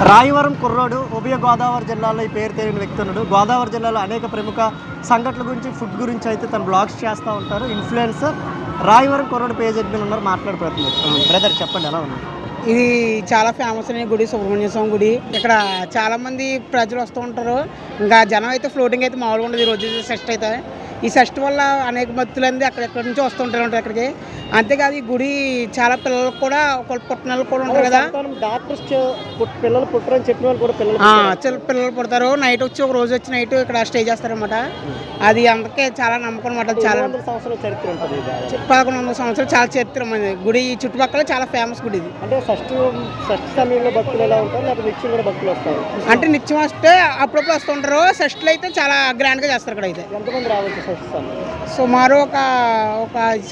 రాయవరం కుర్రోడు ఉభయ గోదావరి జిల్లాలో ఈ పేరు తెలియని వ్యక్తి ఉన్నాడు. గోదావరి జిల్లాలో అనేక ప్రముఖ సంఘటనల గురించి, ఫుడ్ గురించి అయితే తను బ్లాగ్స్ చేస్తూ ఉంటారు. ఇన్ఫ్లుయెన్సర్ రాయవరం కుర్రోడు పేజ్ అడ్మిన్ ఉన్నారు, మాట్లాడిపోతున్నారు. బ్రదర్ చెప్పండి, ఎలా ఉంది? ఇది చాలా ఫేమస్ అయిన గుడి, సుబ్రహ్మణ్య స్వామి గుడి. ఇక్కడ చాలామంది ప్రజలు వస్తూ ఉంటారు. ఇంకా జనం అయితే ఫ్లోటింగ్ అయితే మామూలుగా ఉండదు. ఈ రోజు షష్ఠి అయితే ఈ షష్ఠి వల్ల అనేక భక్తులంది అక్కడెక్కడి నుంచి వస్తుంటారు ఇక్కడికి. అంతేకాదు ఈ గుడి చాలా పిల్లలకు కూడా, ఒక పుట్టినలు కూడా ఉంటారు కదా, డాక్టర్స్ పిల్లలు పుట్టరని చెప్పిన వాళ్ళు కూడా పిల్లలు పుడతారు. నైట్ వచ్చి ఒక రోజు వచ్చి నైట్ ఇక్కడ స్టే చేస్తారనమాట. అది అందుకే చాలా నమ్మకం అనమాట. చాలా సంవత్సరాల చరిత్ర ఉంటుంది. 1100 సంవత్సరాలు చాలా చరిత్ర గుడి. చుట్టుపక్కల చాలా ఫేమస్ గుడి ఇది. అంటే షష్ఠి సమయంలో భక్తులు ఎలా ఉంటారు, లేకపోతే నిత్యం కూడా భక్తులు వస్తారు? అంటే నిత్యం వస్తే అప్పుడప్పుడు వస్తుంటారు. షష్ఠిలో అయితే చాలా గ్రాండ్గా చేస్తారు. ఇక్కడ అయితే ఎంతమంది రావచ్చు షష్ఠి సమయం? సుమారు ఒక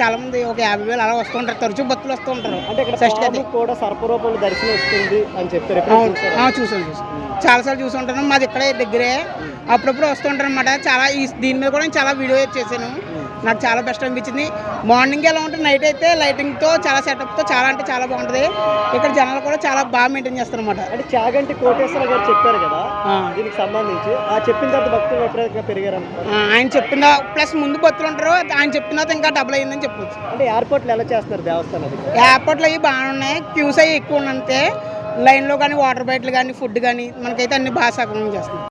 చాలా మంది, ఒక 50,000 అలా వస్తుంటారు. తరచూ భక్తులు వస్తూ ఉంటారు. అంటే ఇక్కడ కూడా సర్పరూపంలో దర్శనం వస్తుంది అని చెప్పారు. చూసాను చాలాసార్లు చూసి ఉంటాను. మాది ఇక్కడే దగ్గరే. అప్పుడప్పుడు వస్తుంటారు అనమాట. చాలా దీని మీద కూడా నేను చాలా వీడియో చేశాను. నాకు చాలా బెస్ట్ అనిపించింది. మార్నింగ్ ఎలా ఉంటుంది, నైట్ అయితే లైటింగ్తో చాలా సెటప్తో చాలా అంటే చాలా బాగుంటుంది. ఇక్కడ జనాలు కూడా చాలా బాగా మెయింటైన్ చేస్తారు అనమాట. అంటే చాగంటి కోటేశ్వర గారు చెప్పారు కదా దీనికి సంబంధించి, ఆ చెప్పిన తర్వాత భక్తులు ఎప్పుడైనా పెరిగారు? ఆయన చెప్పిన ప్లస్ ముందు భక్తులు ఉంటారు, ఆయన చెప్పిన తర్వాత ఇంకా డబుల్ అయిందని చెప్పొచ్చు. అంటే ఎయిర్పోర్ట్లో ఎలా చేస్తున్నారు దేవస్థానం? ఎయిర్పోర్ట్లో అవి బాగానే ఉన్నాయి. క్యూస్ అవి ఎక్కువ ఉన్నంతే. లైన్లో కానీ, వాటర్ బాటిల్ కానీ, ఫుడ్ కానీ మనకైతే అన్ని బాగా సగం చేస్తున్నాం.